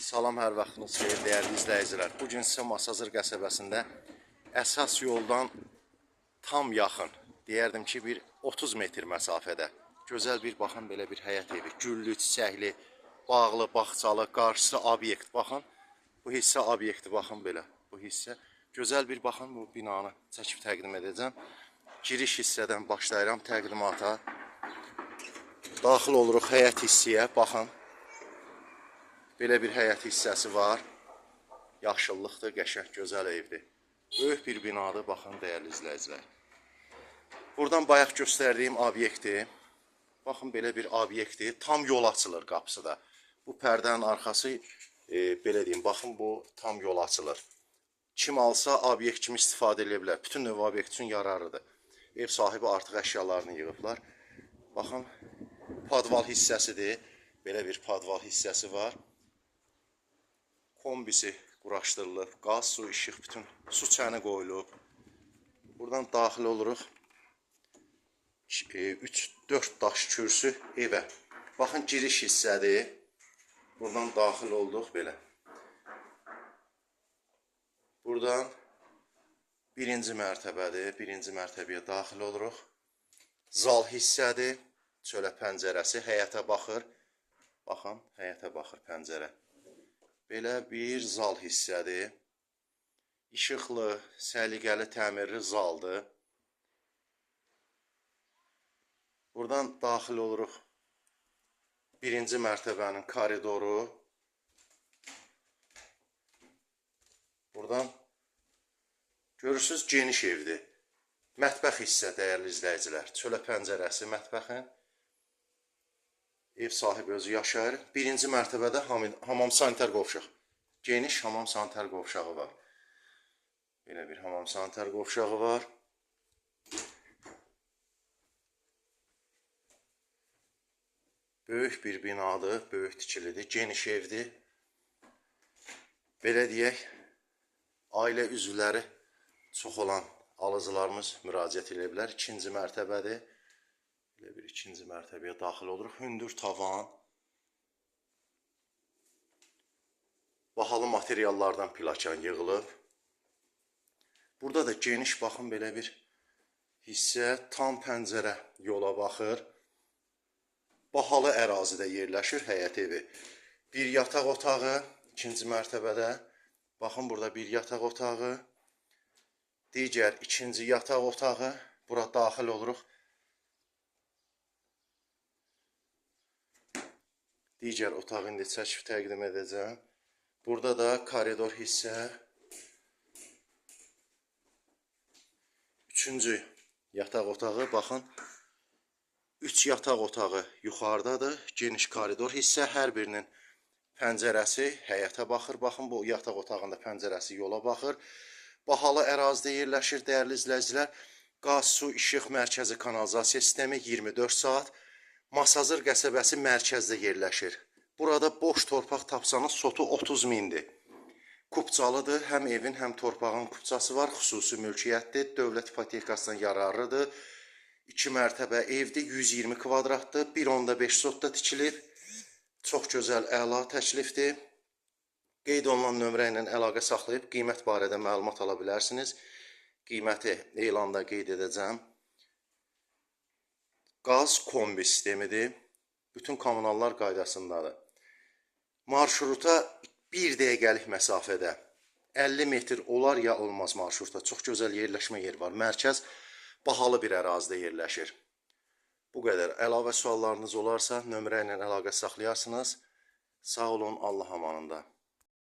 Salam, hər vaxtınız xeyir, dəyərli izləyicilər. Bugün sizə Masazır qəsəbəsində əsas yoldan tam yaxın, deyərdim ki, bir 30 metr məsafədə gözəl bir, baxın, belə bir həyət evi, güllü, çiçəkli, bağlı, bağçalı, qarşısı obyekt, baxın. Bu hissə obyekti, baxın belə, bu hissə. Gözəl bir, baxın, bu binanı çəkib təqdim edəcəm. Giriş hissədən başlayıram təqdimata. Daxil oluruq həyət hissəyə, baxın. Belə bir həyət hissəsi var. Yaxşılıqdır, qəşəng, gözəl evdir. Böyük bir binadır, baxın, dəyərli izləyicilər. Buradan bayaq göstərdiyim obyekti, baxın, belə bir obyekti, tam yol açılır qapısı da. Bu pərdənin arxası, belə deyim, baxın, bu tam yol açılır. Kim alsa, obyekt kimi istifadə edə bilər. Bütün növ obyekt üçün yararıdır. Ev sahibi artıq əşyalarını yığıblar. Baxın, padval hissəsidir. Belə bir padval hissəsi var. Kombisi quraşdırılıb, qaz, su, işıq, bütün su çəni qoyulub. Buradan daxil oluruq. 3-4 daş kürsü evə. Baxın, giriş hissədir. Buradan daxil olduq belə. Buradan birinci mərtəbədir. Birinci mərtəbəyə daxil oluruq. Zal hissədir. Çölə pəncərəsi, həyətə baxır. Baxın, həyətə baxır pəncərə. Belə bir zal hissədir. İşıqlı, səliqəli, təmirli zaldır. Buradan daxil oluruq. Birinci mərtəbənin koridoru. Buradan görürsünüz, geniş evdir. Mətbəx hissə, dəyərli izləyicilər. Çölə pəncərəsi, mətbəxin. Ev sahibi özü yaşayır. Birinci mərtəbədə hamam sanitar qovşaq. Geniş hamam sanitar qovşağı var. Belə bir hamam sanitar qovşağı var. Böyük bir binadır, böyük tikilidir, geniş evdir. Belə deyək, ailə üzvləri çox olan alıcılarımız müraciət edə bilər. İkinci mərtəbədir. Belə bir ikinci mərtəbəyə daxil oluruq. Hündür tavan. Bahalı materiallardan plakan yığılıb. Burada da geniş, baxın, belə bir hissə, tam pəncərə yola baxır. Bahalı ərazidə yerləşir həyət evi. Bir yataq otağı, ikinci mərtəbədə. Baxın, burada bir yataq otağı. Digər ikinci yataq otağı. Bura daxil oluruq. Digər otağı indi çəkib təqdim edəcəm. Burada da koridor hissə. Üçüncü yataq otağı, baxın. 3 yataq otağı yuxarıdadır. Geniş koridor hissə. Hər birinin pəncərəsi həyətə baxır. Baxın, bu yataq otağında pəncərəsi yola baxır. Bahalı ərazidə yerləşir, dəyərli izləyicilər. Qaz, su, işıq, mərkəzi kanalizasiya sistemi 24 saat. Masazır qəsəbəsi mərkəzdə yerləşir. Burada boş torpaq tapsanız sotu 30 mindir. Kupçalıdır, həm evin, həm torpağın kupçası var, xüsusi mülkiyyətdir, dövlət ipotekasından yararlıdır. 2 mərtəbə evdir, 120 kvadratdır, 1.5 sotda tikilib. Çox gözəl, əla təklifdir. Qeyd olunan nömrə ilə əlaqə saxlayıb qiymət barədə məlumat ala bilərsiniz. Qiyməti elanda qeyd edəcəm. Qaz kombi sistemidir. Bütün kommunallar qaydasındadır. Marşruta 1 dəqiqəlik məsafədə 50 metr olar ya olmaz marşruta. Çox gözəl yerləşmə yeri var. Mərkəz bahalı bir ərazidə yerləşir. Bu qədər. Əlavə suallarınız olarsa nömrə ilə əlaqə saxlayarsınız. Sağ olun, Allah amanında.